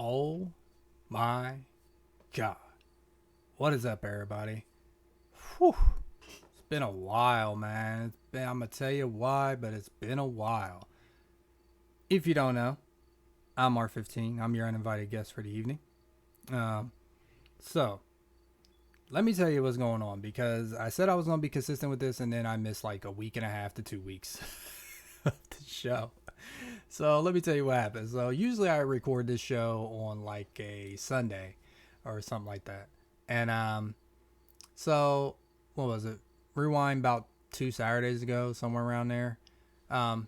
Oh my God. What is up, everybody? Whew. It's been a while, man. I'm going to tell you why, but it's been a while. If you don't know, I'm R15. I'm your uninvited guest for the evening. Um, so, let me tell you what's going on because I said I was going to be consistent with this and then I missed like a week and a half to 2 weeks of the show. So, let me tell you what happened. So, usually I record this show on like a Sunday or something like that. And what was it? Rewind about 2 Saturdays ago, somewhere around there. Um,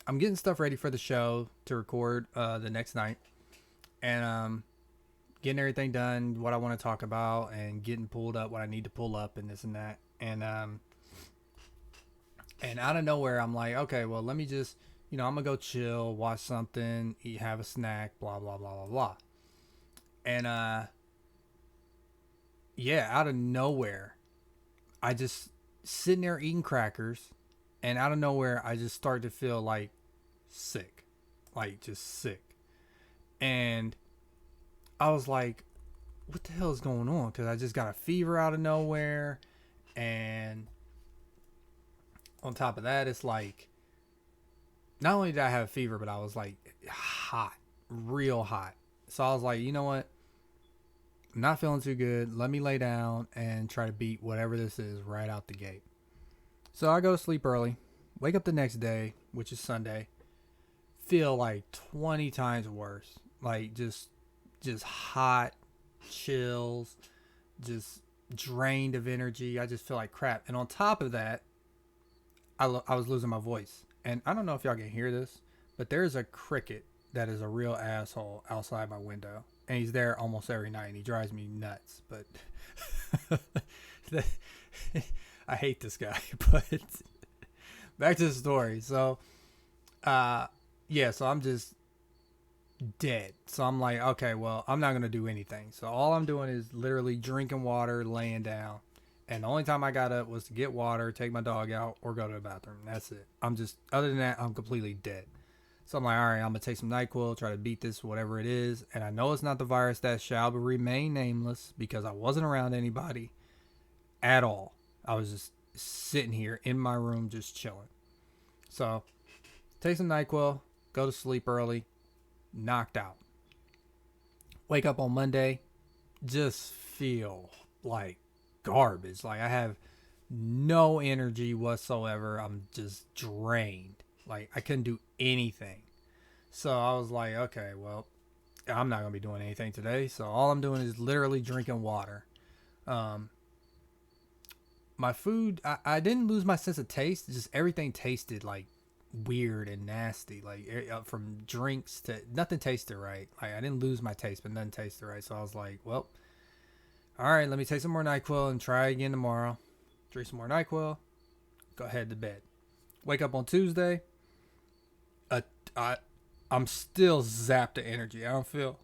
I'm getting stuff ready for the show to record the next night, and getting everything done, what I want to talk about, and getting pulled up what I need to pull up, and this and that. And out of nowhere, I'm like, okay, well, let me just, I'm gonna go chill, watch something, eat, have a snack, blah blah blah blah blah. And yeah, out of nowhere, I just sitting there eating crackers, and out of nowhere, I just start to feel like sick, like just sick. And I was like, what the hell is going on? Because I just got a fever out of nowhere. And on top of that, it's like, not only did I have a fever, but I was like hot, real hot. So I was like, you know what? I'm not feeling too good. Let me lay down and try to beat whatever this is right out the gate. So I go to sleep early, wake up the next day, which is Sunday, feel like 20 times worse. Like just hot, chills, just drained of energy. I just feel like crap. And on top of that, I was losing my voice. And I don't know if y'all can hear this, but there's a cricket that is a real asshole outside my window. And he's there almost every night and he drives me nuts. But I hate this guy. But back to the story. So, yeah, so I'm just dead. So I'm like, okay, well, I'm not going to do anything. So all I'm doing is literally drinking water, laying down. And the only time I got up was to get water, take my dog out, or go to the bathroom. That's it. Other than that, I'm completely dead. So I'm like, all right, I'm going to take some NyQuil, try to beat this, whatever it is. And I know it's not the virus that shall remain nameless because I wasn't around anybody at all. I was just sitting here in my room just chilling. So take some NyQuil, go to sleep early, knocked out. Wake up on Monday, just feel like garbage. Like I have no energy whatsoever. I'm just drained. Like I couldn't do anything. So I was like, okay, well, I'm not gonna be doing anything today. So all I'm doing is literally drinking water. Um, my food, I didn't lose my sense of taste. Just everything tasted like weird and nasty. Like from drinks to nothing tasted right. Like I didn't lose my taste, but nothing tasted right. So I was like, well, all right, let me take some more NyQuil and try again tomorrow. Drink some more NyQuil. Go ahead to bed. Wake up on Tuesday. Uh, I, I'm still zapped of energy. I don't feel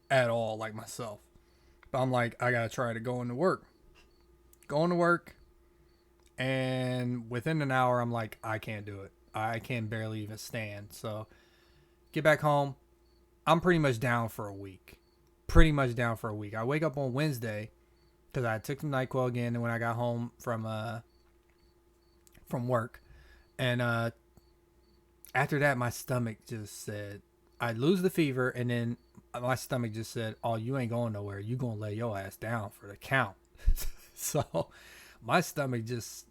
at all like myself. But I'm like, I gotta try to go into work. Going to work, and within an hour, I'm like, I can't do it. I can barely even stand. So get back home. I'm pretty much down for a week. Pretty much down for a week. I wake up on Wednesday because I took some NyQuil again, and when I got home from work, and after that, my stomach just said, I lose the fever, and then my stomach just said, oh, you ain't going nowhere. You gonna lay your ass down for the count. So my stomach just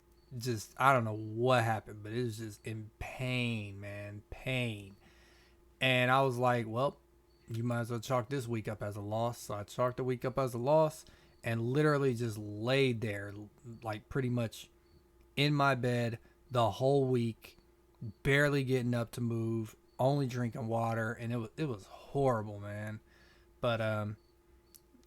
I don't know what happened, but it was just in pain, man, pain. And I was like, well, you might as well chalk this week up as a loss. So I chalked the week up as a loss and literally just laid there, like pretty much in my bed the whole week, barely getting up to move, only drinking water, and it was horrible, man. But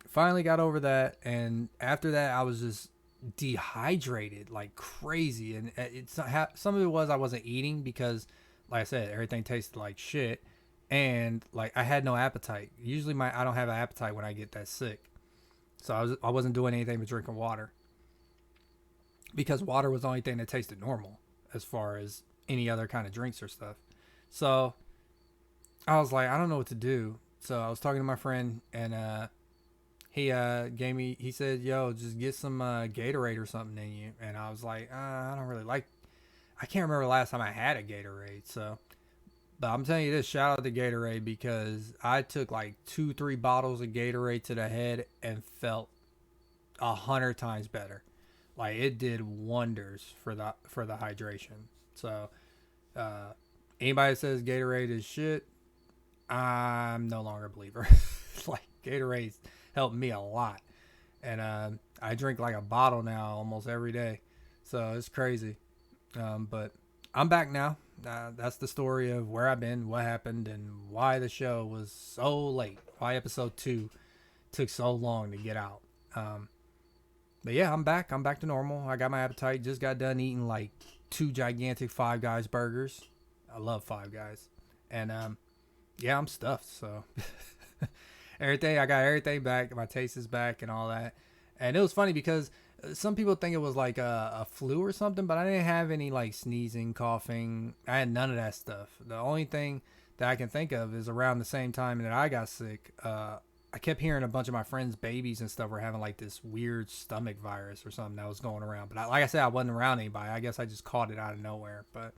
finally got over that, and after that, I was just dehydrated like crazy, and it's some of it was I wasn't eating because, like I said, everything tasted like shit, and like I had no appetite. Usually, I don't have an appetite when I get that sick, so I wasn't doing anything but drinking water because water was the only thing that tasted normal as far as any other kind of drinks or stuff. So I was like, I don't know what to do. So I was talking to my friend, and he gave me. He said, "Yo, just get some Gatorade or something in you." And I was like, "I don't really like. I can't remember the last time I had a Gatorade." So, but I'm telling you this, shout out to Gatorade because I took like 2, 3 bottles of Gatorade to the head and felt 100 times better. Like it did wonders for the hydration. So, uh, anybody that says Gatorade is shit, I'm no longer a believer. Like Gatorade's helped me a lot, and I drink like a bottle now almost every day, so it's crazy. But I'm back now. That's the story of where I've been, what happened, and why the show was so late. Why episode 2 took so long to get out. But yeah, I'm back. I'm back to normal. I got my appetite. Just got done eating like 2 gigantic Five Guys burgers. I love Five Guys, and yeah, I'm stuffed. So everything I got everything back. My taste is back and all that. And it was funny because some people think it was like a flu or something, but I didn't have any like sneezing, coughing. I had none of that stuff. The only thing that I can think of is around the same time that I got sick. I kept hearing a bunch of my friends' babies and stuff were having like this weird stomach virus or something that was going around. But like I said, I wasn't around anybody. I guess I just caught it out of nowhere. But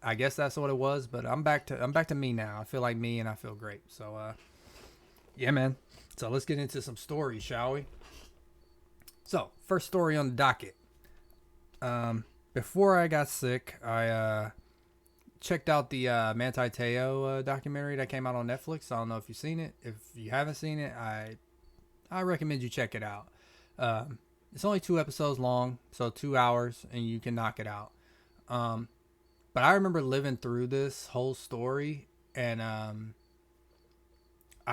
I guess that's what it was. But I'm back to me now. I feel like me and I feel great. So yeah, man. So let's get into some stories, shall we? So first story on the docket. Before I got sick, I checked out the Manti Te'o documentary that came out on Netflix. I don't know if you've seen it. If you haven't seen it, I recommend you check it out. It's only 2 episodes long, so 2 hours, and you can knock it out. But I remember living through this whole story, and I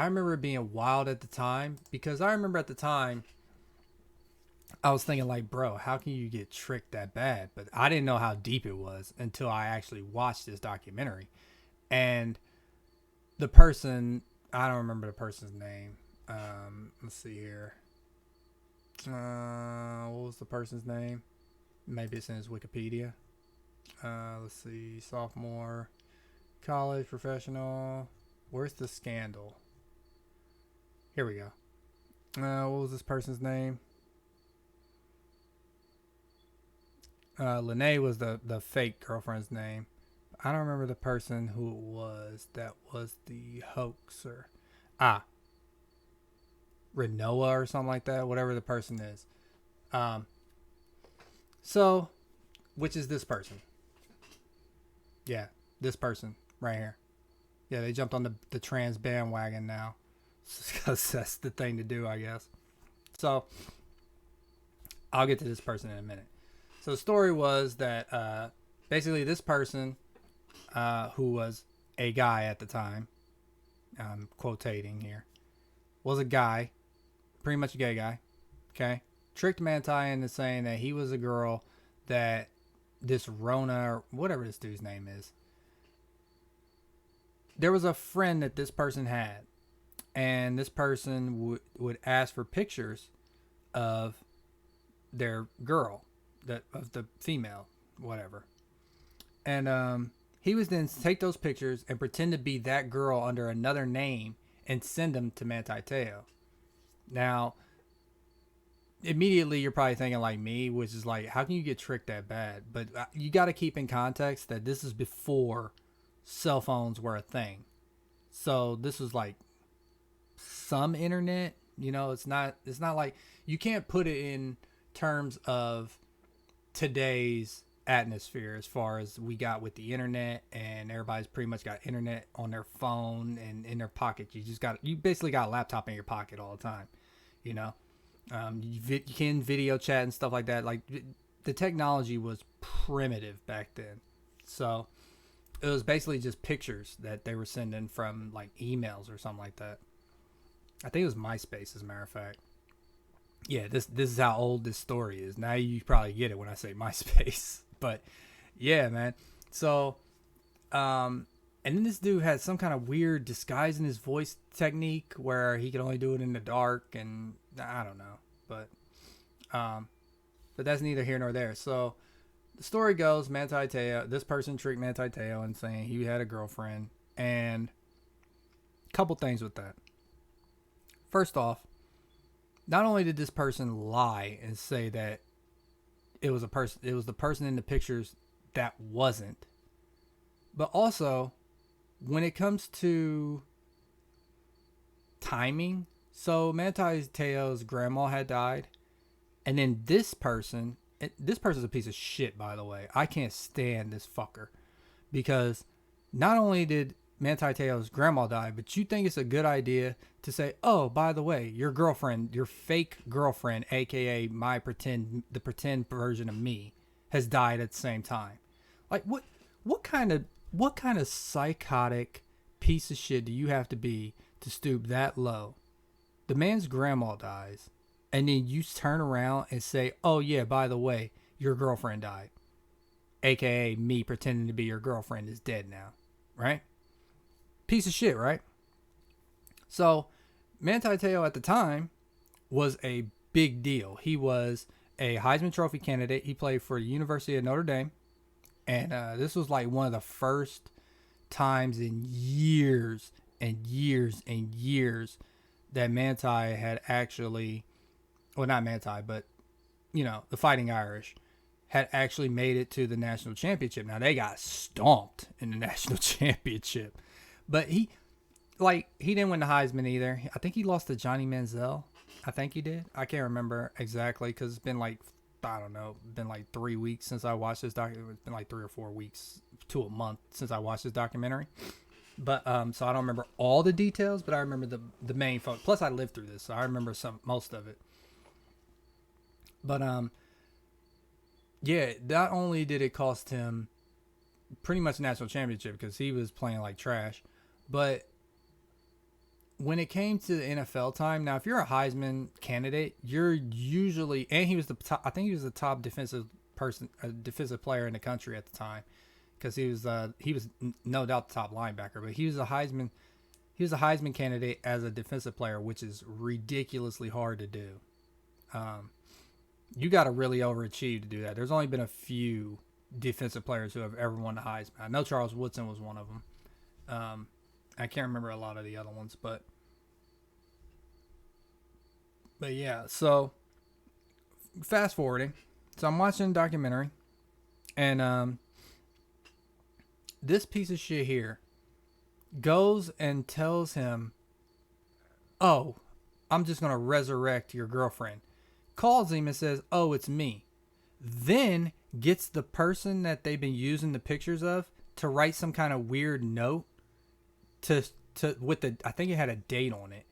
remember it being wild at the time because I remember at the time I was thinking like, bro, how can you get tricked that bad? But I didn't know how deep it was until I actually watched this documentary. And the person, I don't remember the person's name. Let's see here. What was the person's name? Maybe it's in his Wikipedia. Let's see. Sophomore, college, professional. Where's the scandal? Here we go. What was this person's name? Lene was the fake girlfriend's name. I don't remember the person who it was that was the hoaxer. Renoa or something like that. Whatever the person is. So, which is this person? Yeah, this person right here. Yeah, they jumped on the trans bandwagon now. Because that's the thing to do, I guess. So, I'll get to this person in a minute. So the story was that basically this person, who was a guy at the time, I'm quotating here, was a guy, pretty much a gay guy, okay? Tricked Manti into saying that he was a girl that this Rona, or whatever this dude's name is, there was a friend that this person had, and this person would ask for pictures of their girl, of the female, whatever. And he was then take those pictures and pretend to be that girl under another name and send them to Manti Te'o. Now, immediately you're probably thinking like me, which is like, how can you get tricked that bad? But you got to keep in context that this is before cell phones were a thing. So this was like some internet, it's not like you can't put it in terms of today's atmosphere as far as we got with the internet, and everybody's pretty much got internet on their phone and in their pocket. You basically got a laptop in your pocket all the time, you can video chat and stuff like that. Like the technology was primitive back then, so it was basically just pictures that they were sending from like emails or something like that. I think it was MySpace, as a matter of fact. Yeah, this is how old this story is. Now you probably get it when I say MySpace. But yeah, man. So, and then this dude had some kind of weird disguise in his voice technique where he could only do it in the dark, and I don't know. But that's neither here nor there. So the story goes, Manti Te'o, this person tricked Manti Te'o in saying he had a girlfriend, and Couple things with that. First off, not only did this person lie and say that it was the person in the pictures that wasn't, but also when it comes to timing, so Manti Te'o's grandma had died, and then this person's a piece of shit, by the way. I can't stand this fucker because not only did Manti Te'o's grandma die, but you think it's a good idea to say, oh, by the way, your girlfriend, your fake girlfriend, aka the pretend version of me, has died at the same time. Like what kind of psychotic piece of shit do you have to be to stoop that low? The man's grandma dies, and then you turn around and say, oh yeah, by the way, your girlfriend died, aka me pretending to be your girlfriend is dead now, right? Piece of shit, right? So Manti Te'o at the time was a big deal. He was a Heisman Trophy candidate. He played for the University of Notre Dame, and this was like one of the first times in years and years and years that Manti had actually, well, not Manti, but the Fighting Irish had actually made it to the national championship. Now they got stomped in the national championship, but he didn't win the Heisman either. I think he lost to Johnny Manziel. I think he did. I can't remember exactly because it's been like, I don't know, been like 3 weeks since I watched this documentary. It's been like 3 or 4 weeks to a month since I watched this documentary. But so I don't remember all the details, but I remember the main focus. Plus I lived through this, so I remember most of it. But yeah, not only did it cost him pretty much national championship because he was playing like trash, but when it came to the NFL time, now if you're a Heisman candidate, you're usually, and he was the top, I think he was the top defensive player in the country at the time, because he was no doubt the top linebacker, but he was a Heisman candidate as a defensive player, which is ridiculously hard to do. You got to really overachieve to do that. There's only been a few defensive players who have ever won the Heisman. I know Charles Woodson was one of them. I can't remember a lot of the other ones, but yeah. So fast forwarding, so I'm watching a documentary, and this piece of shit here goes and tells him, "Oh, I'm just gonna resurrect your girlfriend." Calls him and says, "Oh, it's me." Then gets the person that they've been using the pictures of to write some kind of weird note to with the, I think it had a date on it,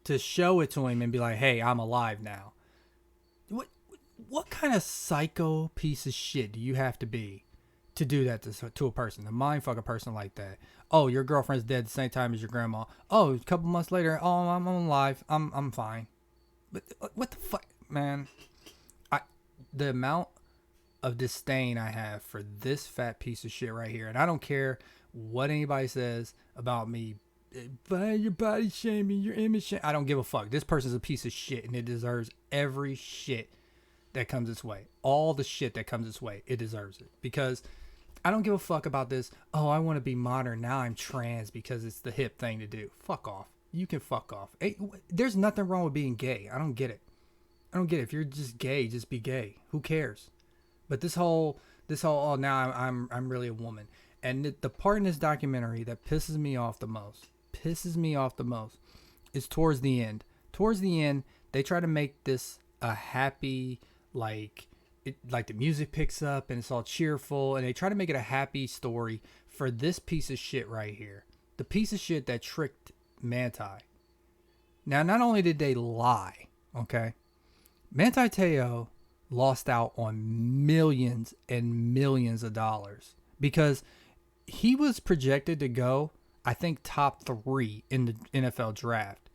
to show it to him and be like, "Hey, I'm alive now." What kind of psycho piece of shit do you have to be to do that to a person, to mindfuck a person like that? Oh, your girlfriend's dead at the same time as your grandma. Oh, a couple months later, oh, I'm alive. I'm fine. But what the fuck, man? The amount of disdain I have for this fat piece of shit right here, and I don't care what anybody says about me, your body shaming, your image shaming. I don't give a fuck. This person's a piece of shit, and it deserves every shit that comes its way. All the shit that comes its way, it deserves it. Because I don't give a fuck about this. Oh, I want to be modern. Now I'm trans because it's the hip thing to do. Fuck off. You can fuck off. Hey, there's nothing wrong with being gay. I don't get it. If you're just gay, just be gay. Who cares? But this whole oh, now I'm really a woman. And the part in this documentary that pisses me off the most is towards the end. Towards the end, they try to make this a happy, like the music picks up and it's all cheerful, and they try to make it a happy story for this piece of shit right here. The piece of shit that tricked Manti. Now, not only did they lie, okay, Manti Te'o lost out on millions and millions of dollars because he was projected to go, I think, top 3 in the NFL draft.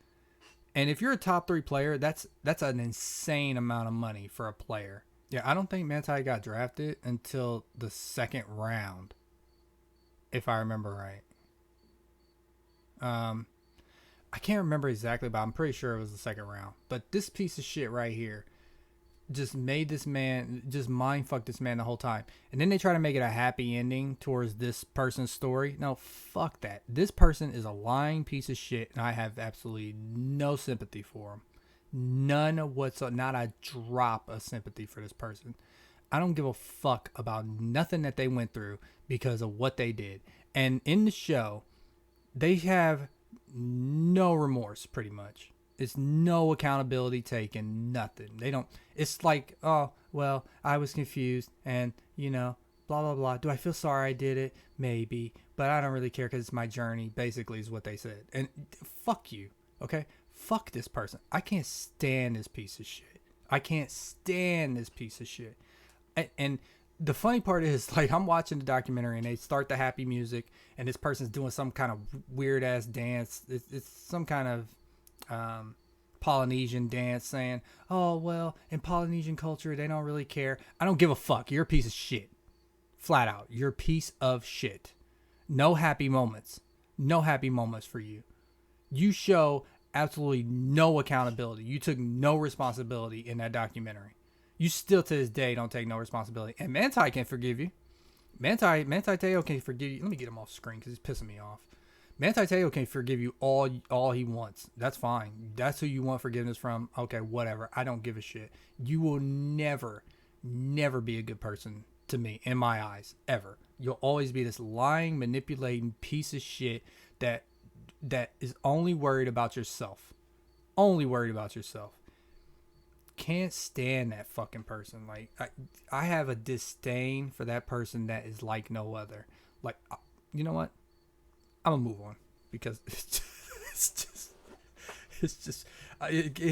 And if you're a top 3 player, that's an insane amount of money for a player. Yeah, I don't think Manti got drafted until the 2nd round, if I remember right. I can't remember exactly, but I'm pretty sure it was the 2nd round. But this piece of shit right here just made this man, just mind fucked this man the whole time. And then they try to make it a happy ending towards this person's story. No, fuck that. This person is a lying piece of shit, and I have absolutely no sympathy for him. None whatsoever. Not a drop of sympathy for this person. I don't give a fuck about nothing that they went through because of what they did. And in the show, they have no remorse, pretty much. It's no accountability taken, nothing. They don't, it's like, oh, well, I was confused and, blah, blah, blah. Do I feel sorry I did it? Maybe. But I don't really care because it's my journey, basically, is what they said. And fuck you, okay? Fuck this person. I can't stand this piece of shit. I can't stand this piece of shit. And the funny part is, like, I'm watching the documentary and they start the happy music and this person's doing some kind of weird ass dance. It's some kind of Polynesian dance saying, oh, well, in Polynesian culture, they don't really care. I don't give a fuck. You're a piece of shit. Flat out. You're a piece of shit. No happy moments. No happy moments for you. You show absolutely no accountability. You took no responsibility in that documentary. You still to this day don't take no responsibility. And Manti can forgive you. Manti Te'o can forgive you. Let me get him off screen because he's pissing me off. Manti Te'o can forgive you all he wants. That's fine. That's who you want forgiveness from. Okay, whatever. I don't give a shit. You will never be a good person to me in my eyes, ever. You'll always be this lying, manipulating piece of shit that is only worried about yourself. Only worried about yourself. Can't stand that fucking person. Like, I have a disdain for that person that is like no other. Like, you know what? I'm gonna move on because it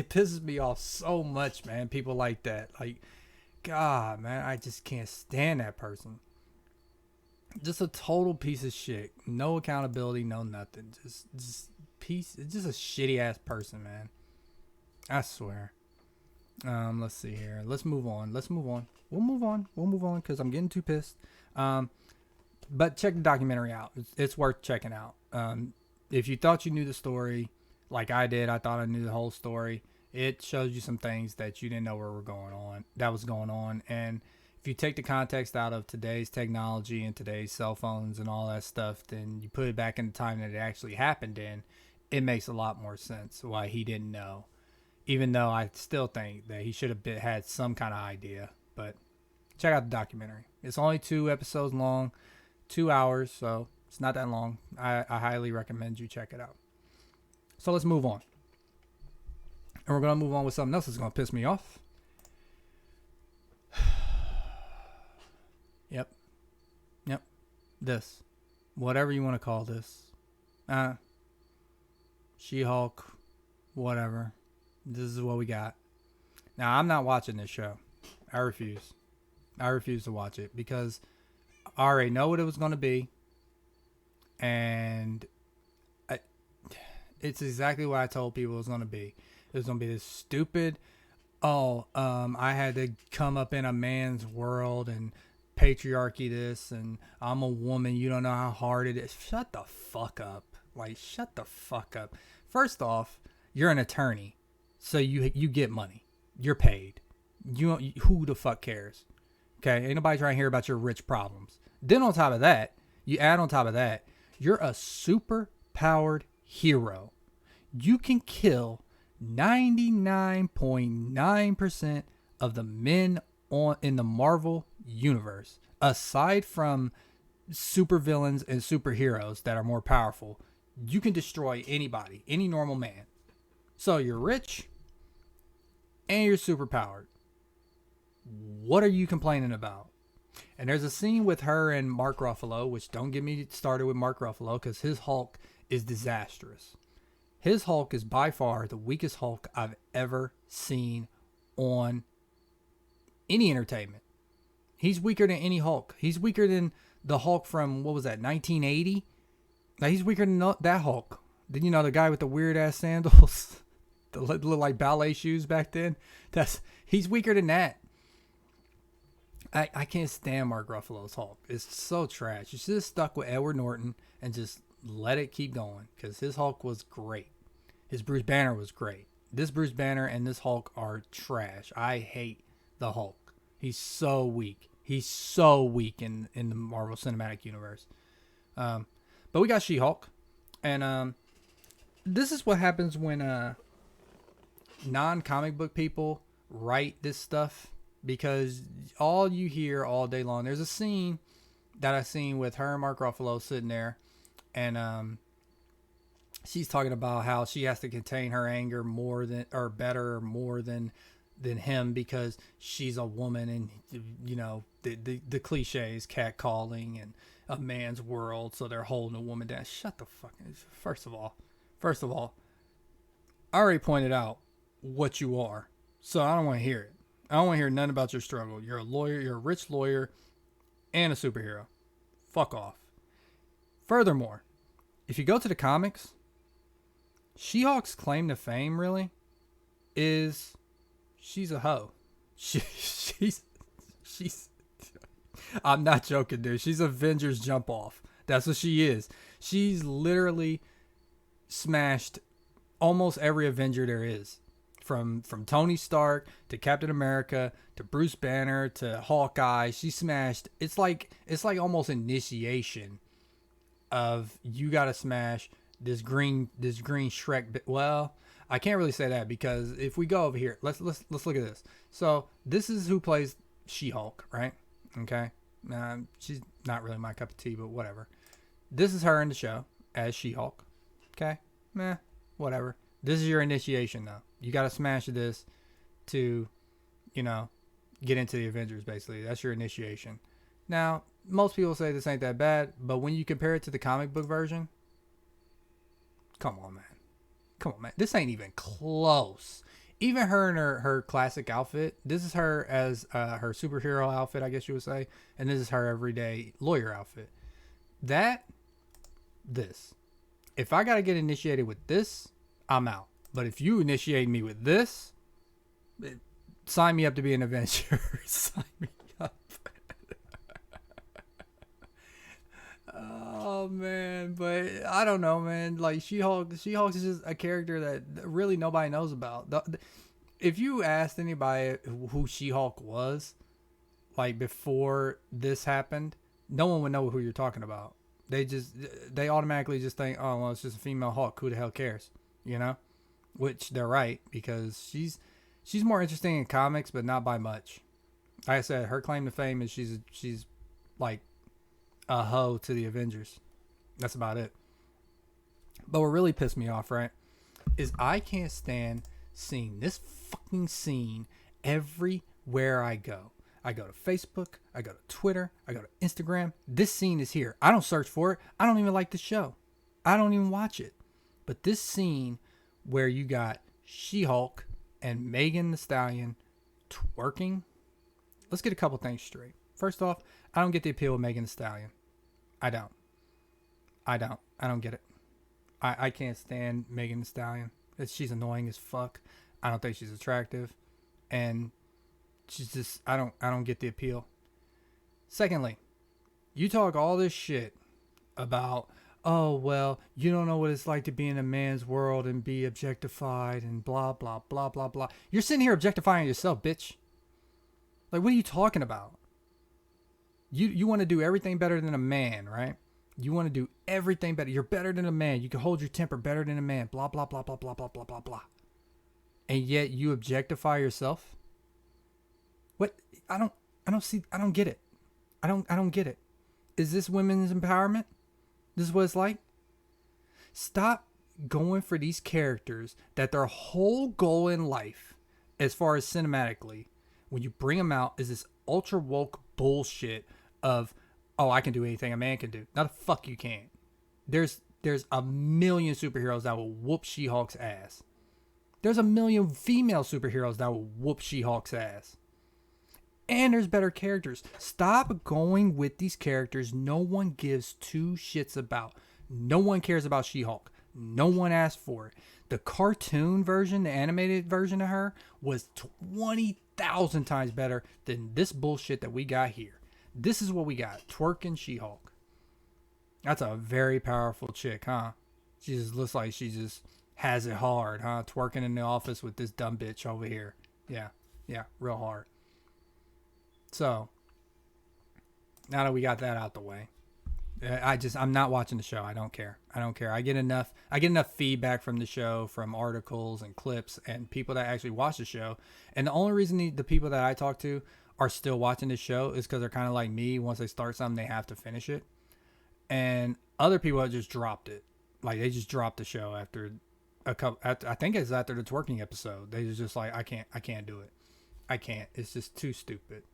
pisses me off so much, man. People like that, like, God, man, I just can't stand that person. Just a total piece of shit. No accountability, no nothing. Just a shitty ass person, man. I swear. Let's see here. Let's move on. We'll move on because I'm getting too pissed. But check the documentary out. It's worth checking out. If you thought you knew the story, like I did, I thought I knew the whole story. It shows you some things that you didn't know that was going on. And if you take the context out of today's technology and today's cell phones and all that stuff, then you put it back in the time that it actually happened in, it makes a lot more sense why he didn't know. Even though I still think that he should have had some kind of idea. But check out the documentary. It's only 2 episodes long, 2 hours, so it's not that long. I highly recommend you check it out. So let's move on. And we're going to move on with something else that's going to piss me off. Yep. This. Whatever you want to call this. She-Hulk. Whatever. This is what we got. Now, I'm not watching this show. I refuse. I refuse to watch it because I already know what it was going to be. And it's exactly what I told people it was going to be. It was going to be this stupid, I had to come up in a man's world and patriarchy this, and I'm a woman. You don't know how hard it is. Shut the fuck up. Like, shut the fuck up. First off, you're an attorney. So you get money. You're paid. Who the fuck cares? Okay, ain't nobody trying to hear about your rich problems. Then on top of that, you're a super powered hero. You can kill 99.9% of the men in the Marvel universe. Aside from supervillains and superheroes that are more powerful, you can destroy anybody, any normal man. So you're rich and you're super powered. What are you complaining about? And there's a scene with her and Mark Ruffalo, which don't get me started with Mark Ruffalo because his Hulk is disastrous. His Hulk is by far the weakest Hulk I've ever seen on any entertainment. He's weaker than any Hulk. He's weaker than the Hulk from, 1980? Now, he's weaker than that Hulk. Then, the guy with the weird ass sandals, the little like ballet shoes back then. He's weaker than that. I can't stand Mark Ruffalo's Hulk. It's so trash. You should have stuck with Edward Norton and just let it keep going because his Hulk was great. His Bruce Banner was great. This Bruce Banner and this Hulk are trash. I hate the Hulk. He's so weak. He's so weak in the Marvel Cinematic Universe. But we got She-Hulk, and this is what happens when non-comic book people write this stuff, because all you hear all day long. There's a scene that I seen with her and Mark Ruffalo sitting there, and she's talking about how she has to contain her anger more than him, because she's a woman, and you know the cliches, catcalling and a man's world, so they're holding a woman down. Shut the fuck. First of all, I already pointed out what you are, so I don't want to hear it. I don't want to hear nothing about your struggle. You're a lawyer. You're a rich lawyer and a superhero. Fuck off. Furthermore, if you go to the comics, She-Hulk's claim to fame really is she's a hoe. She's I'm not joking, dude. She's Avengers jump off. That's what she is. She's literally smashed almost every Avenger there is. From Tony Stark to Captain America to Bruce Banner to Hawkeye. She smashed. It's like almost initiation of, you gotta smash this green Shrek. Well, I can't really say that, because if we go over here, let's look at this. So this is who plays She-Hulk, right? Okay, she's not really my cup of tea, but whatever. This is her in the show as She-Hulk. Okay, whatever. This is your initiation, though. You got to smash this to, get into the Avengers, basically. That's your initiation. Now, most people say this ain't that bad, but when you compare it to the comic book version, come on, man. This ain't even close. Even her in her classic outfit, this is her as her superhero outfit, I guess you would say, and this is her everyday lawyer outfit. If I got to get initiated with this, I'm out. But if you initiate me with this, sign me up to be an Avenger. Sign me up. Oh man, but I don't know, man. Like She-Hulk is just a character that really nobody knows about. If you asked anybody who She-Hulk was, like before this happened, no one would know who you're talking about. They automatically just think, oh well, it's just a female Hulk. Who the hell cares? Which they're right, because she's more interesting in comics, but not by much. Like I said, her claim to fame is she's like a hoe to the Avengers. That's about it. But what really pissed me off, right, is I can't stand seeing this fucking scene everywhere I go. I go to Facebook, I go to Twitter, I go to Instagram. This scene is here. I don't search for it. I don't even like the show. I don't even watch it. But this scene where you got She-Hulk and Megan Thee Stallion twerking, let's get a couple things straight. First off, I don't get the appeal of Megan Thee Stallion. I don't get it. I can't stand Megan Thee Stallion. She's annoying as fuck. I don't think she's attractive, and she's just I don't get the appeal. Secondly, you talk all this shit about, oh well, you don't know what it's like to be in a man's world and be objectified and blah blah blah blah blah. You're sitting here objectifying yourself, bitch. Like, what are you talking about? You want to do everything better than a man, right? You want to do everything better. You're better than a man. You can hold your temper better than a man. Blah blah blah blah blah blah blah blah blah. And yet you objectify yourself? What? I don't get it. I don't get it. Is this women's empowerment? This is what it's like? Stop going for these characters that their whole goal in life, as far as cinematically, when you bring them out, is this ultra woke bullshit of, oh, I can do anything a man can do. Now the fuck you can't. There's a million superheroes that will whoop She-Hulk's ass. There's a million female superheroes that will whoop She-Hulk's ass. And there's better characters. Stop going with these characters no one gives two shits about. No one cares about She-Hulk. No one asked for it. The cartoon version, the animated version of her, was 20,000 times better than this bullshit that we got here. This is what we got. Twerking She-Hulk. That's a very powerful chick, huh? She just looks like she just has it hard, huh? Twerking in the office with this dumb bitch over here. Yeah, real hard. So now that we got that out the way, I'm not watching the show. I don't care. I get enough feedback from the show, from articles and clips and people that actually watch the show. And the only reason the people that I talk to are still watching the show is because they're kind of like me. Once they start something, they have to finish it. And other people have just dropped it. Like they just dropped the show after a couple. I think it's after the twerking episode. They just like, I can't do it. I can't. It's just too stupid.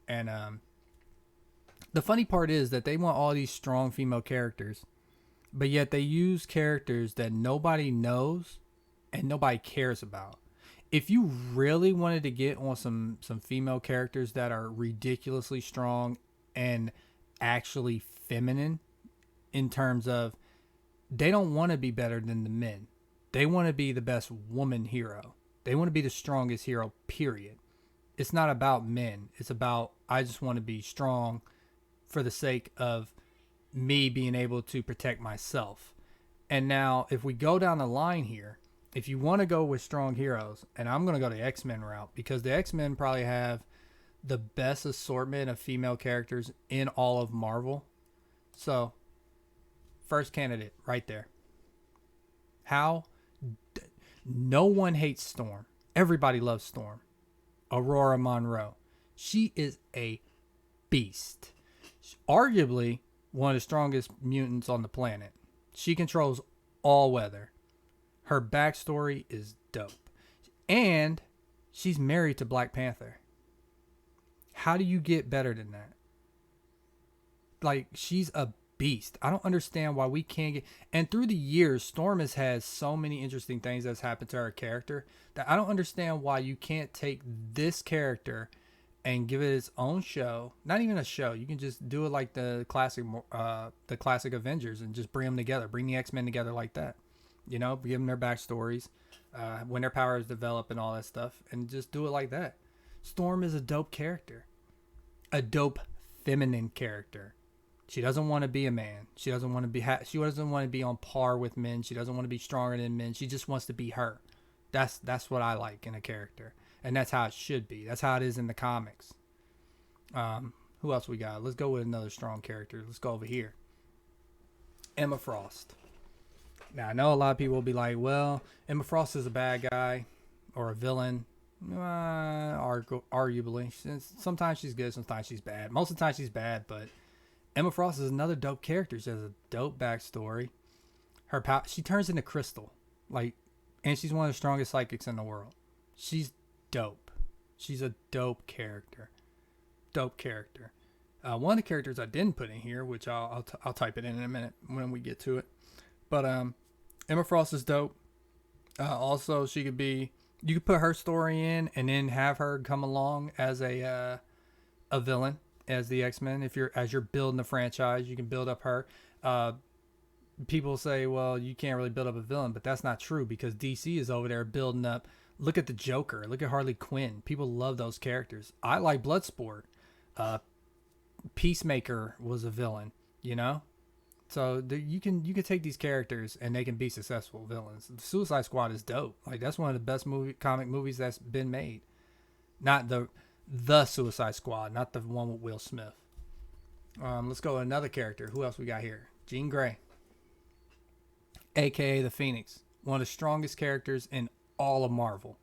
And the funny part is that they want all these strong female characters, but yet they use characters that nobody knows and nobody cares about. If you really wanted to get on some female characters that are ridiculously strong and actually feminine in terms of they don't want to be better than the men. They want to be the best woman hero. They want to be the strongest hero, period. It's not about men. It's about, I just want to be strong for the sake of me being able to protect myself. And now, if we go down the line here, if you want to go with strong heroes, and I'm going to go the X-Men route, because the X-Men probably have the best assortment of female characters in all of Marvel. So, first candidate right there. No one hates Storm. Everybody loves Storm. Aurora Monroe. She is a beast. Arguably one of the strongest mutants on the planet. She controls all weather. Her backstory is dope. And she's married to Black Panther. How do you get better than that? Like, she's a beast. I don't understand why we can't get... And through the years, Storm has had so many interesting things that's happened to her character that I don't understand why you can't take this character and give it its own show. Not even a show. You can just do it like the classic Avengers and just bring them together. Bring the X-Men together like that. You know, give them their backstories, when their powers develop and all that stuff, and just do it like that. Storm is a dope character. A dope feminine character. She doesn't want to be a man. She doesn't want to be she doesn't want to be on par with men. She doesn't want to be stronger than men. She just wants to be her. That's what I like in a character. And that's how it should be. That's how it is in the comics. Who else we got? Let's go with another strong character. Let's go over here. Emma Frost. Now, I know a lot of people will be like, well, Emma Frost is a bad guy or a villain. Arguably. Sometimes she's good, sometimes she's bad. Most of the time she's bad, but Emma Frost is another dope character. She has a dope backstory. She turns into Crystal. And she's one of the strongest psychics in the world. She's dope. She's a dope character. Dope character. One of the characters I didn't put in here, which I'll type it in a minute when we get to it. But Emma Frost is dope. Also, you could put her story in and then have her come along as a villain as the X-Men. As you're building the franchise, you can build up her. People say, well, you can't really build up a villain, but that's not true because DC is over there building up. Look at the Joker. Look at Harley Quinn. People love those characters. I like Bloodsport. Peacemaker was a villain, you know? So you can take these characters and they can be successful villains. The Suicide Squad is dope. That's one of the best comic movies that's been made. Not the Suicide Squad, not the one with Will Smith. Let's go with another character. Who else we got here? Jean Grey, aka the Phoenix, one of the strongest characters in all of Marvel.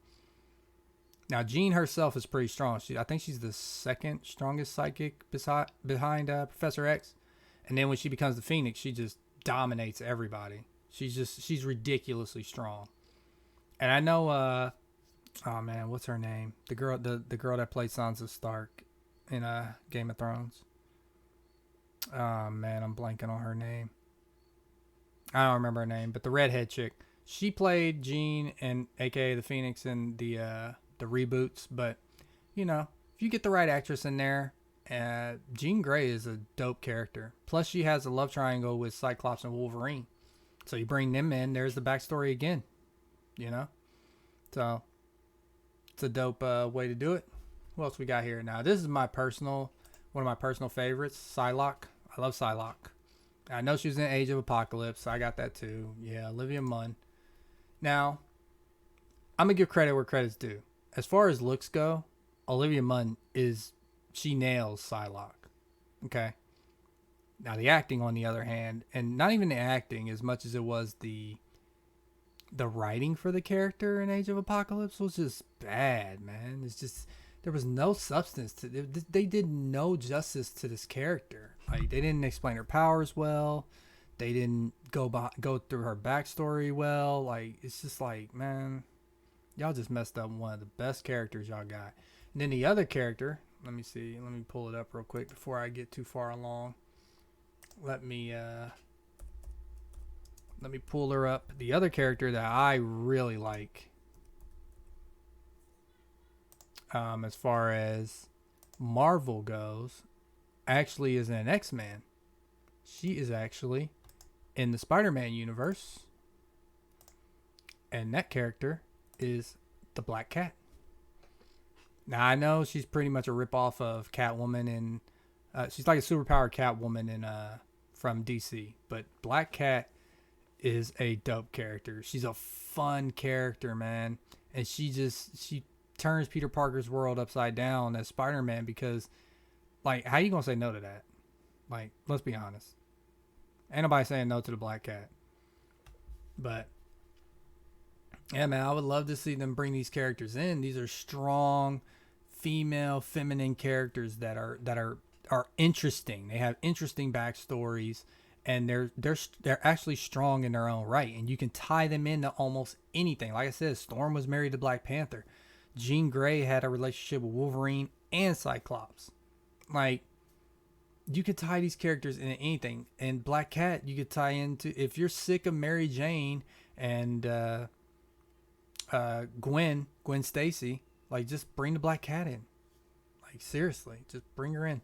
Now, Jean herself is pretty strong. I think she's the second strongest psychic behind Professor X. And then when she becomes the Phoenix, she just dominates everybody. She's ridiculously strong. And I know, oh man, what's her name? The girl that played Sansa Stark in Game of Thrones. Oh man, I'm blanking on her name. I don't remember her name, but the redhead chick. She played Jean and aka the Phoenix in the reboots. But you know, if you get the right actress in there. Jean Grey is a dope character. Plus, she has a love triangle with Cyclops and Wolverine. So you bring them in, there's the backstory again. You know? So, it's a dope way to do it. What else we got here? Now, this is one of my personal favorites, Psylocke. I love Psylocke. I know she was in Age of Apocalypse. I got that too. Yeah, Olivia Munn. Now, I'm going to give credit where credit's due. As far as looks go, Olivia Munn she nails Psylocke. Okay. Now the acting, on the other hand, and not even the acting as much as it was the writing for the character in Age of Apocalypse was just bad, man. It's just there was no substance to it. They did no justice to this character. Like they didn't explain her powers well. They didn't go through her backstory well. Like it's just like, man, y'all just messed up one of the best characters y'all got. And then the other character, let me see, let me pull it up real quick before I get too far along. Let me pull her up. The other character that I really like, as far as Marvel goes, actually is an X-Man. She is actually in the Spider-Man universe, and that character is the Black Cat. Now I know she's pretty much a ripoff of Catwoman, and she's like a superpowered Catwoman in from DC. But Black Cat is a dope character. She's a fun character, man, and she turns Peter Parker's world upside down as Spider-Man because, like, how you gonna say no to that? Like, let's be honest. Ain't nobody saying no to the Black Cat. But yeah, man, I would love to see them bring these characters in. These are strong, female, feminine characters that are interesting. They have interesting backstories, and they're actually strong in their own right. And you can tie them into almost anything. Like I said, Storm was married to Black Panther. Jean Grey had a relationship with Wolverine and Cyclops. Like, you could tie these characters into anything. And Black Cat, you could tie into, if you're sick of Mary Jane and Gwen Stacy, like, just bring the Black Cat in. Like, seriously, just bring her in.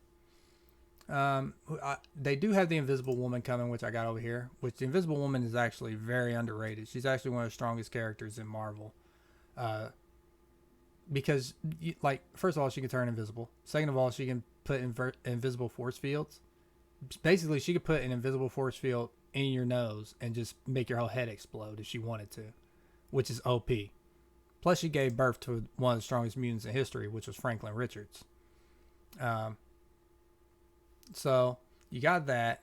They do have the Invisible Woman coming, which I got over here. Which the Invisible Woman is actually very underrated. She's actually one of the strongest characters in Marvel. Because, like, first of all, she can turn invisible. Second of all, she can put invisible force fields. Basically, she could put an invisible force field in your nose and just make your whole head explode if she wanted to, which is OP. Plus, she gave birth to one of the strongest mutants in history, which was Franklin Richards. So you got that.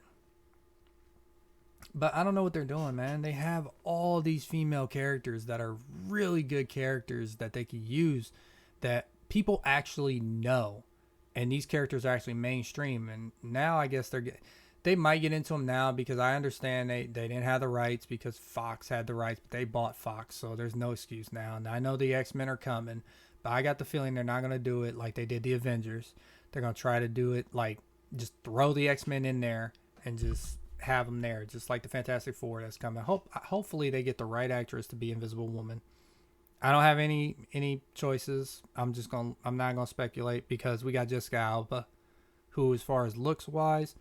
But I don't know what they're doing, man. They have all these female characters that are really good characters that they could use that people actually know. And these characters are actually mainstream. And now I guess they might get into them now because I understand they didn't have the rights because Fox had the rights, but they bought Fox. So there's no excuse now. And I know the X-Men are coming, but I got the feeling they're not going to do it like they did the Avengers. They're going to try to do it like just throw the X-Men in there and just have them there, just like the Fantastic Four that's coming. Hopefully they get the right actress to be Invisible Woman. I don't have any choices. I'm not gonna speculate because we got Jessica Alba, who, as far as looks wise,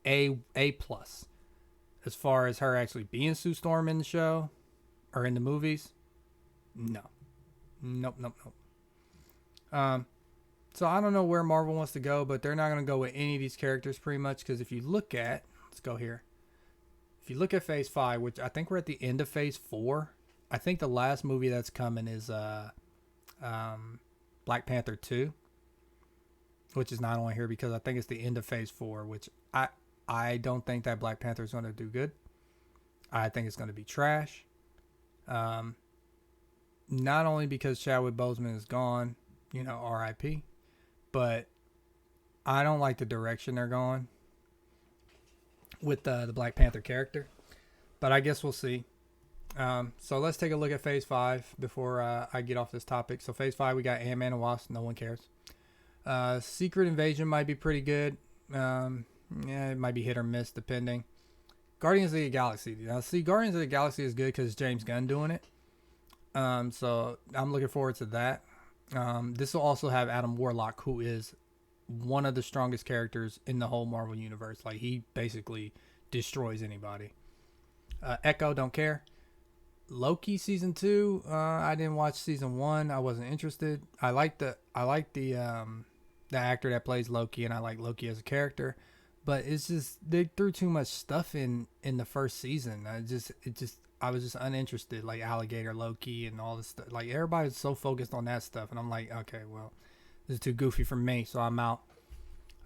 A plus. As far as her actually being Sue Storm in the show or in the movies, nope. So I don't know where Marvel wants to go, but they're not gonna go with any of these characters pretty much because if you look at, let's go here. If you look at Phase 5, which I think we're at the end of Phase 4. I think the last movie that's coming is Black Panther 2, which is not on here because I think it's the end of Phase 4, which I don't think that Black Panther is going to do good. I think it's going to be trash. Not only because Chadwick Boseman is gone, R.I.P., but I don't like the direction they're going with the Black Panther character. But I guess we'll see. So let's take a look at Phase 5 before I get off this topic. So Phase 5, we got Ant-Man and Wasp. No one cares. Secret Invasion might be pretty good. It might be hit or miss depending. Guardians of the Galaxy. Now, see, Guardians of the Galaxy is good because James Gunn doing it. So I'm looking forward to that. This will also have Adam Warlock, who is one of the strongest characters in the whole Marvel universe. Like, he basically destroys anybody. Echo, don't care. Loki season 2, I didn't watch season 1. I wasn't interested. I like the actor that plays Loki, and I like Loki as a character, but it's just they threw too much stuff in the first season. I was just uninterested, like alligator Loki and all this stuff. Like, everybody's so focused on that stuff, and I'm like, okay, well, This is too goofy for me, so I'm out.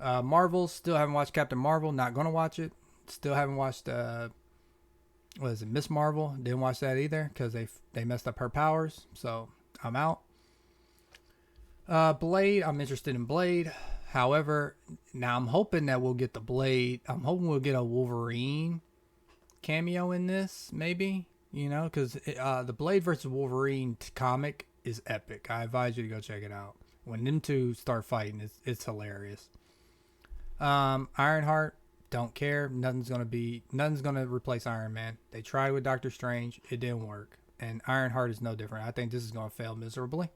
Marvel, still haven't watched Captain Marvel. Not gonna watch it. Still haven't watched what is it, Miss Marvel? Didn't watch that either because they messed up her powers. So I'm out. Blade, I'm interested in Blade. However, now I'm hoping that we'll get the Blade. I'm hoping we'll get a Wolverine cameo in this, maybe. You know, because the Blade versus Wolverine comic is epic. I advise you to go check it out. When them two start fighting, it's hilarious. Ironheart, don't care. Nothing's gonna replace Iron Man. They tried with Doctor Strange, it didn't work, and Ironheart is no different. I think this is gonna fail miserably.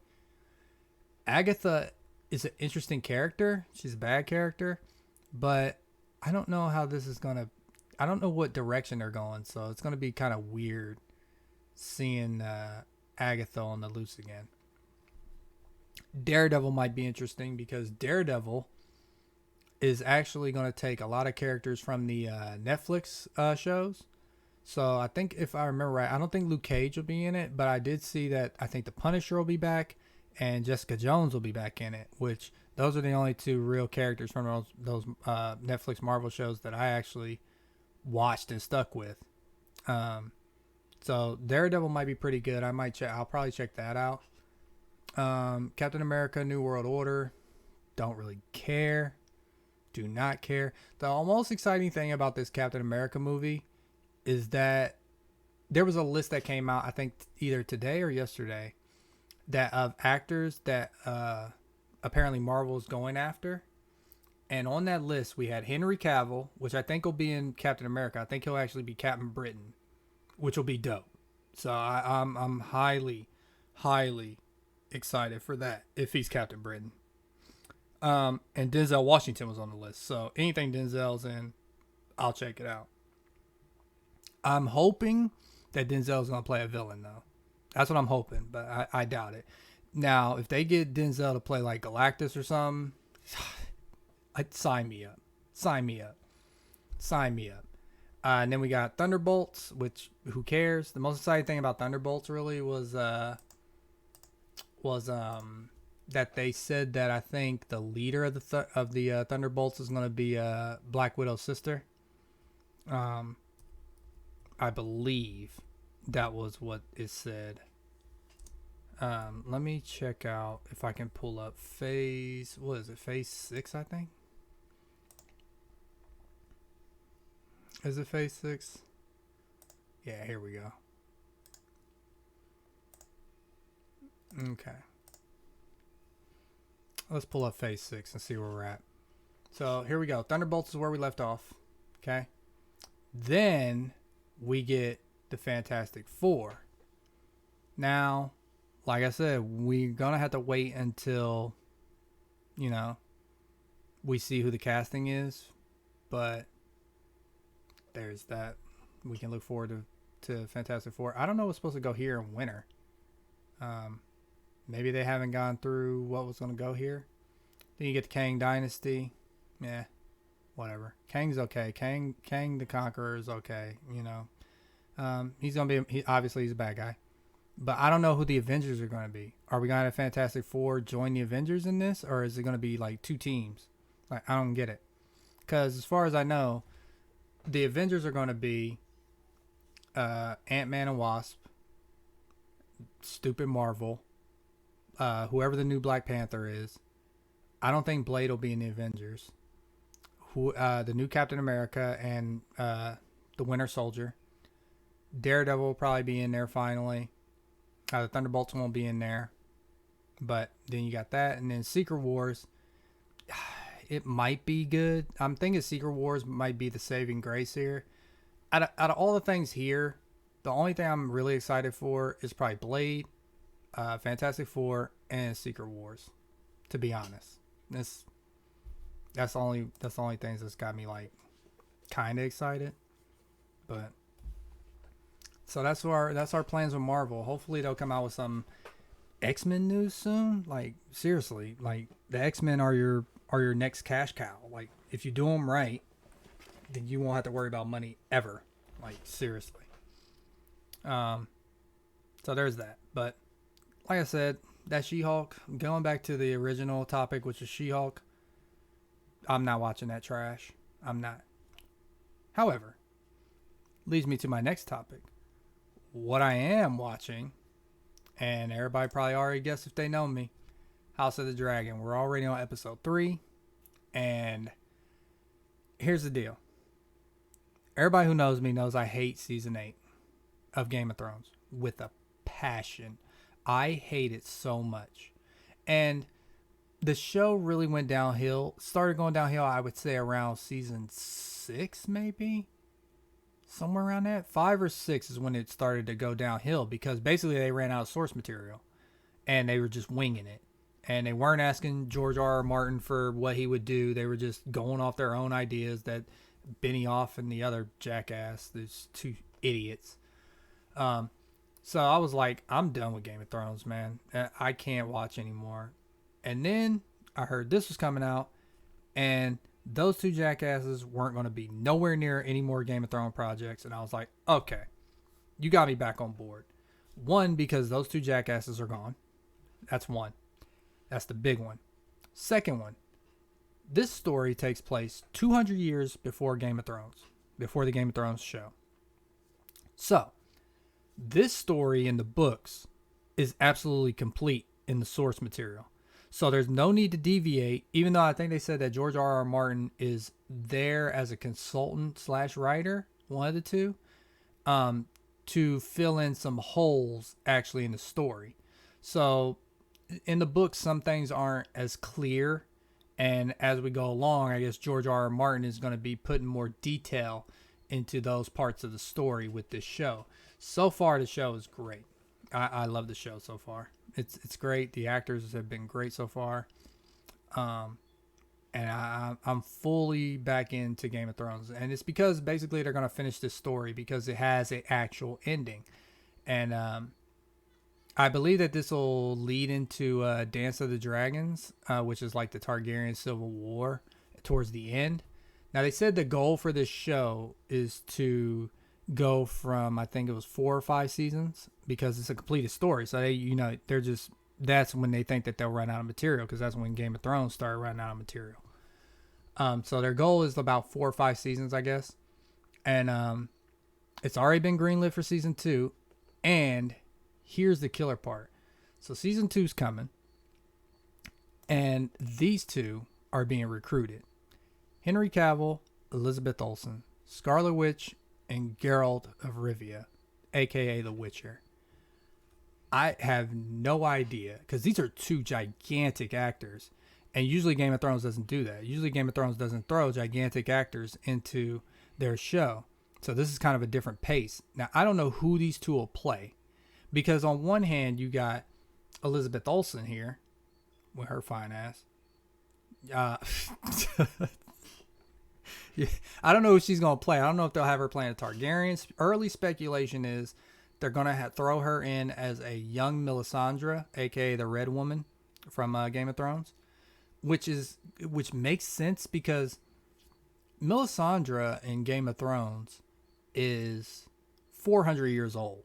Agatha is an interesting character. She's a bad character, but I don't know how this is gonna. I don't know what direction they're going, so it's gonna be kind of weird seeing Agatha on the loose again. Daredevil might be interesting because Daredevil is actually going to take a lot of characters from the Netflix shows. So I think if I remember right, I don't think Luke Cage will be in it, but I did see that I think the Punisher will be back and Jessica Jones will be back in it, which those are the only two real characters from those Netflix Marvel shows that I actually watched and stuck with. So Daredevil might be pretty good. I'll probably check that out. Captain America New World Order, don't really care. Do not care. The most exciting thing about this Captain America movie is that there was a list that came out, I think either today or yesterday, that of actors that apparently Marvel's going after. And on that list, we had Henry Cavill, which I think will be in Captain America. I think he'll actually be Captain Britain, which will be dope. So I'm highly, highly excited for that if he's Captain Britain. And Denzel Washington was on the list. So anything Denzel's in, I'll check it out. I'm hoping that Denzel's going to play a villain, though. That's what I'm hoping, but I doubt it. Now, if they get Denzel to play like Galactus or something, sign me up. Sign me up. Sign me up. And then we got Thunderbolts, which who cares? The most exciting thing about Thunderbolts really was that they said that I think the leader of the Thunderbolts is going to be Black Widow's sister. I believe that was what it said. Let me check out if I can pull up phase. What is it? Phase 6, I think. Is it phase 6? Yeah, here we go. Okay. Let's pull up phase 6 and see where we're at. So here we go. Thunderbolts is where we left off. Okay. Then we get the Fantastic Four. Now, like I said, we're going to have to wait until, we see who the casting is. But there's that. We can look forward to Fantastic Four. I don't know what's supposed to go here in winter. Maybe they haven't gone through what was going to go here. Then you get the Kang Dynasty. Yeah, whatever. Kang's okay. Kang the Conqueror is okay. He's going to be, obviously he's a bad guy. But I don't know who the Avengers are going to be. Are we going to have Fantastic Four join the Avengers in this? Or is it going to be like two teams? Like, I don't get it. Because as far as I know, the Avengers are going to be Ant-Man and Wasp, stupid Marvel, whoever the new Black Panther is. I don't think Blade will be in the Avengers. The new Captain America and the Winter Soldier. Daredevil will probably be in there finally. The Thunderbolts won't be in there. But then you got that. And then Secret Wars, it might be good. I'm thinking Secret Wars might be the saving grace here. Out of all the things here, the only thing I'm really excited for is probably Blade, Fantastic Four, and Secret Wars. To be honest, that's the only things that's got me like kind of excited. But so that's our plans with Marvel. Hopefully they'll come out with some X-Men news soon. Like seriously, like the X-Men are your next cash cow. Like if you do them right, then you won't have to worry about money ever. Like seriously. So there's that. But like I said, that She-Hulk, going back to the original topic, which is She-Hulk, I'm not watching that trash. I'm not. However, leads me to my next topic. What I am watching, and everybody probably already guessed if they know me, House of the Dragon. We're already on episode 3, and here's the deal. Everybody who knows me knows I hate season 8 of Game of Thrones with a passion. I hate it so much. And the show really went downhill. Started going downhill, I would say, around season 6, maybe. Somewhere around that. 5 or 6 is when it started to go downhill because basically they ran out of source material. And they were just winging it. And they weren't asking George R. Martin for what he would do. They were just going off their own ideas that Benioff and the other jackass, these two idiots. So I was like, I'm done with Game of Thrones, man. I can't watch anymore. And then I heard this was coming out, and those two jackasses weren't going to be nowhere near any more Game of Thrones projects. And I was like, okay, you got me back on board. One, because those two jackasses are gone. That's one. That's the big one. Second one, this story takes place 200 years before Game of Thrones, before the Game of Thrones show. So, this story in the books is absolutely complete in the source material. So there's no need to deviate, even though I think they said that George R. Martin is there as a consultant / writer, one of the two, to fill in some holes actually in the story. So in the books, some things aren't as clear. And as we go along, I guess George R. Martin is going to be putting more detail into those parts of the story with this show. So far, the show is great. I love the show so far. It's great. The actors have been great so far. And I'm fully back into Game of Thrones. And it's because basically they're going to finish this story because it has an actual ending. And I believe that this will lead into Dance of the Dragons, which is like the Targaryen Civil War towards the end. Now, they said the goal for this show is to go from, I think it was 4 or 5 seasons, because it's a completed story. So they're just, that's when they think that they'll run out of material, because that's when Game of Thrones started running out of material. So their goal is about 4 or 5 seasons, I guess. And it's already been greenlit for season 2. And here's the killer part. So season 2's coming, and these two are being recruited. Henry Cavill, Elizabeth Olsen, Scarlet Witch, and Geralt of Rivia, aka The Witcher. I have no idea, because these are two gigantic actors, and usually Game of Thrones doesn't do that. Usually Game of Thrones doesn't throw gigantic actors into their show. So this is kind of a different pace. Now, I don't know who these two will play, because on one hand, you got Elizabeth Olsen here with her fine ass. Yeah, I don't know who she's going to play. I don't know if they'll have her playing a Targaryen. Early speculation is they're going to throw her in as a young Melisandre, aka the Red Woman from Game of Thrones, which makes sense because Melisandre in Game of Thrones is 400 years old.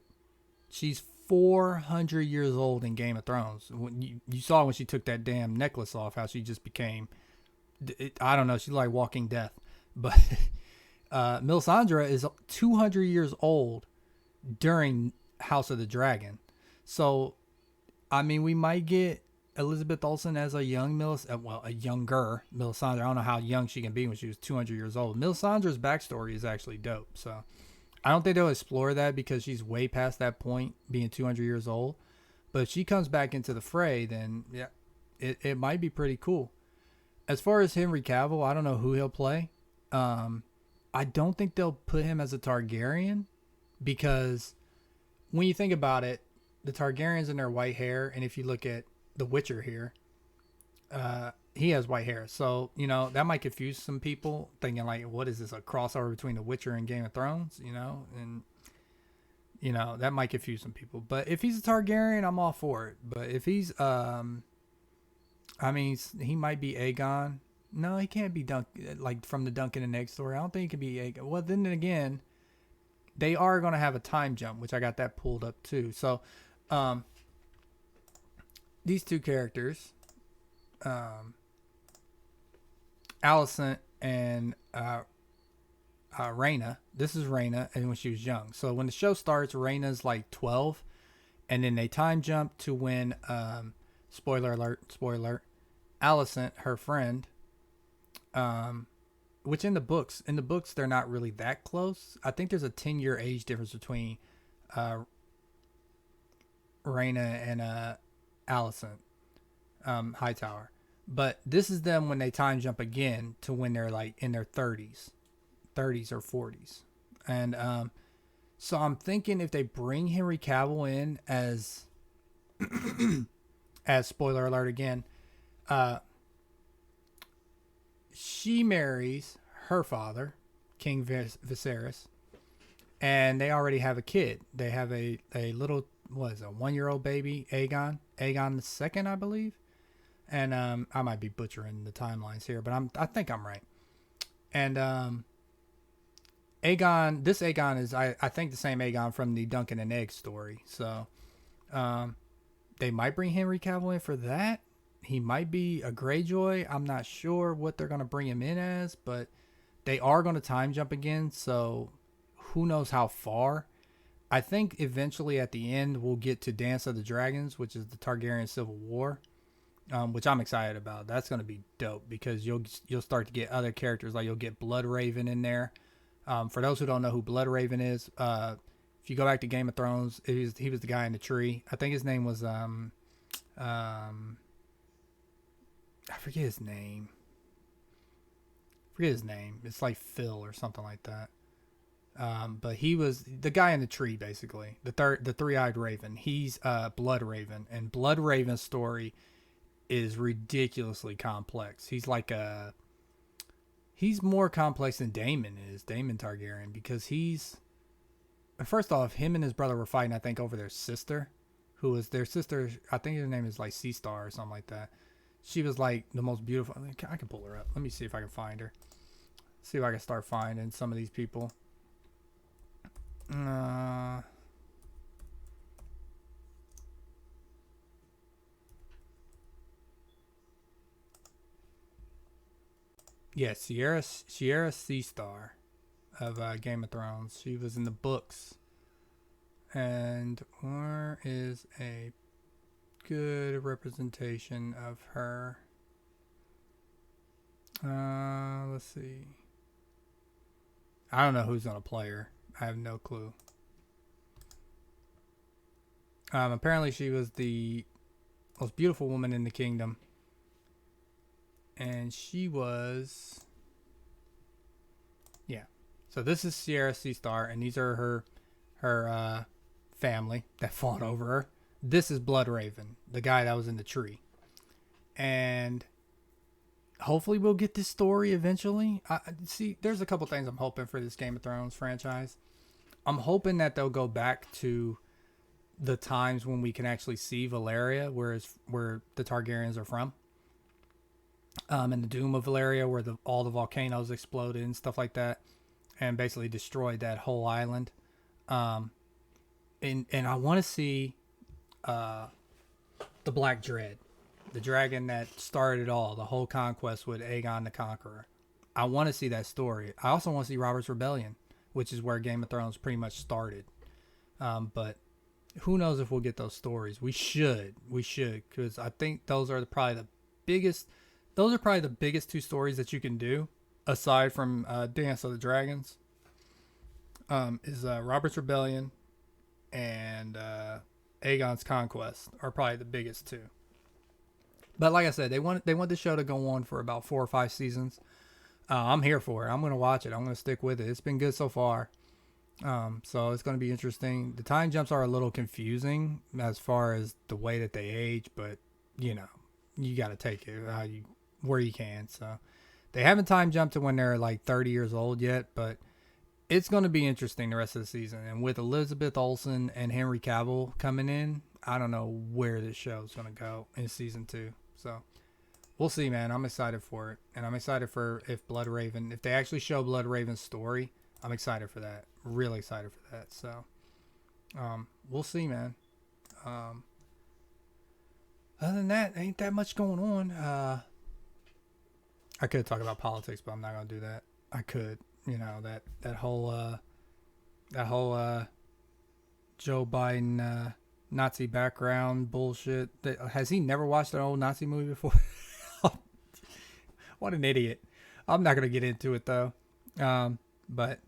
She's 400 years old in Game of Thrones. When you saw when she took that damn necklace off, how she just became, I don't know, she's like walking death. But Melisandre is 200 years old during House of the Dragon. So, I mean, we might get Elizabeth Olsen as a young a younger Melisandre. I don't know how young she can be when she was 200 years old. Melisandre's backstory is actually dope. So, I don't think they'll explore that because she's way past that point, being 200 years old. But if she comes back into the fray, then yeah, it might be pretty cool. As far as Henry Cavill, I don't know who he'll play. I don't think they'll put him as a Targaryen because when you think about it, the Targaryens and their white hair, and if you look at The Witcher here, he has white hair. So, that might confuse some people thinking like, what is this, a crossover between The Witcher and Game of Thrones, and, that might confuse some people. But if he's a Targaryen, I'm all for it. But if he's, he might be Aegon. No, he can't be like from the Duncan and Egg story. I don't think he can be Aegon. Well, then again, they are going to have a time jump, which I got that pulled up too. So, these two characters, um, Allison and Raina. This is Raina, and when she was young. So when the show starts, Raina's like 12, and then they time jump to when, spoiler alert, spoiler alert, Allison, her friend, um, which in the books they're not really that close. I think there's a 10-year age difference between uh, Raina and Allison Hightower. But this is them when they time jump again to when they're like in their 30s or 40s. And so I'm thinking if they bring Henry Cavill in as spoiler alert again, uh, she marries her father, King Viserys, and they already have a kid. They have a little, what is it, a 1-year-old baby, Aegon the second, I believe. And I might be butchering the timelines here, but I think I'm right. And this Aegon is I think the same Aegon from the Duncan and Egg story. So they might bring Henry Cavill in for that. He might be a Greyjoy. I'm not sure what they're going to bring him in as, but they are going to time jump again. So who knows how far. I think eventually at the end we'll get to Dance of the Dragons, which is the Targaryen Civil War, which I'm excited about. That's going to be dope because you'll start to get other characters, like you'll get Bloodraven in there. For those who don't know who Bloodraven is, if you go back to Game of Thrones, he was the guy in the tree. I think his name was I forget his name. It's like Phil or something like that. But he was the guy in the tree, basically. The three-eyed raven. He's Bloodraven, and Bloodraven's story is ridiculously complex. He's more complex than Daemon Targaryen, because first off, him and his brother were fighting, I think, over their sister, who was their sister. I think her name is like Sea Star or something like that. She was like the most beautiful. I can pull her up. Let me see if I can find her. See if I can start finding some of these people. Yeah, Sierra Sea Star of Game of Thrones. She was in the books. And where is a good representation of her? Let's see. I don't know who's gonna play her. I have no clue. Apparently she was the most beautiful woman in the kingdom, and she was, yeah. So this is Sierra Sea Star, and these are her family that fought over her. This is Bloodraven, the guy that was in the tree, and hopefully we'll get this story eventually. See, there's a couple things I'm hoping for this Game of Thrones franchise. I'm hoping that they'll go back to the times when we can actually see Valyria, where the Targaryens are from, and the Doom of Valyria, where all the volcanoes exploded and stuff like that, and basically destroyed that whole island. And I want to see the Black Dread, the dragon that started it all, the whole conquest with Aegon the Conqueror. I want to see that story. I also want to see Robert's Rebellion, which is where Game of Thrones pretty much started. But who knows if we'll get those stories? We should, because I think those are probably the biggest two stories that you can do, aside from Dance of the Dragons. Is Robert's Rebellion and Aegon's Conquest are probably the biggest two. But like I said, they want the show to go on for about 4 or 5 seasons. I'm here for it. I'm going to watch it. I'm going to stick with it. It's been good so far. So it's going to be interesting. The time jumps are a little confusing as far as the way that they age, but you got to take it where you can. So they haven't time jumped to when they're like 30 years old yet, but it's going to be interesting the rest of the season. And with Elizabeth Olsen and Henry Cavill coming in, I don't know where this show is going to go in season 2. So we'll see, man. I'm excited for it. And I'm excited for if they actually show Bloodraven's story, I'm excited for that. Really excited for that. So we'll see, man. Other than that, ain't that much going on. I could talk about politics, but I'm not gonna do that. I could, that whole Joe Biden Nazi background bullshit. Has he never watched an old Nazi movie before? What an idiot. I'm not gonna get into it though. But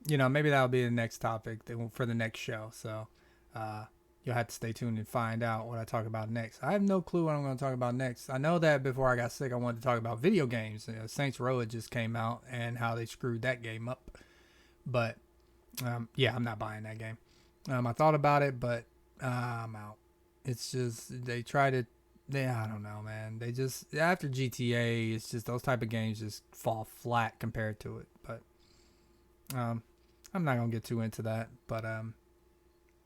maybe that'll be the next topic for the next show. So you'll have to stay tuned and find out what I talk about next. I have no clue what I'm going to talk about next. I know that before I got sick, I wanted to talk about video games. Saints Row had just came out and how they screwed that game up. But yeah, I'm not buying that game. I thought about it, but I'm out. It's just they try to. I don't know, man. They just after GTA, it's just those type of games just fall flat compared to it. But I'm not gonna get too into that. But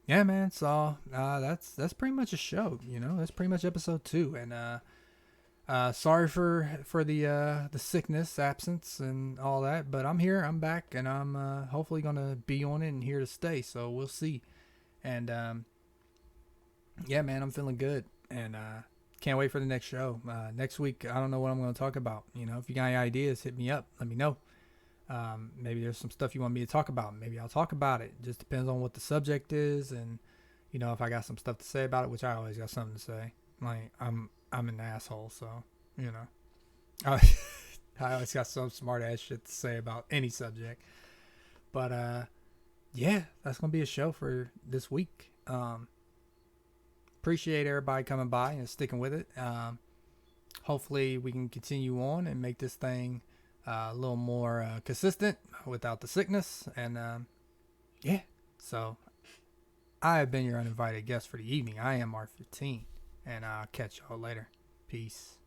yeah, man. So that's pretty much a show. That's pretty much episode 2. And sorry for the sickness, absence, and all that. But I'm here. I'm back, and I'm hopefully gonna be on it and here to stay. So we'll see. And yeah, man, I'm feeling good, and can't wait for the next show. Next week, I don't know what I'm gonna talk about. If you got any ideas, hit me up. Let me know. Maybe there's some stuff you want me to talk about. Maybe I'll talk about it. Just depends on what the subject is, and if I got some stuff to say about it, which I always got something to say. Like I'm an asshole, so I, I always got some smart ass shit to say about any subject. But yeah, that's gonna be a show for this week. Appreciate everybody coming by and sticking with it. Hopefully we can continue on and make this thing a little more consistent without the sickness. And yeah, so I have been your uninvited guest for the evening. I am R15, and I'll catch y'all later. Peace.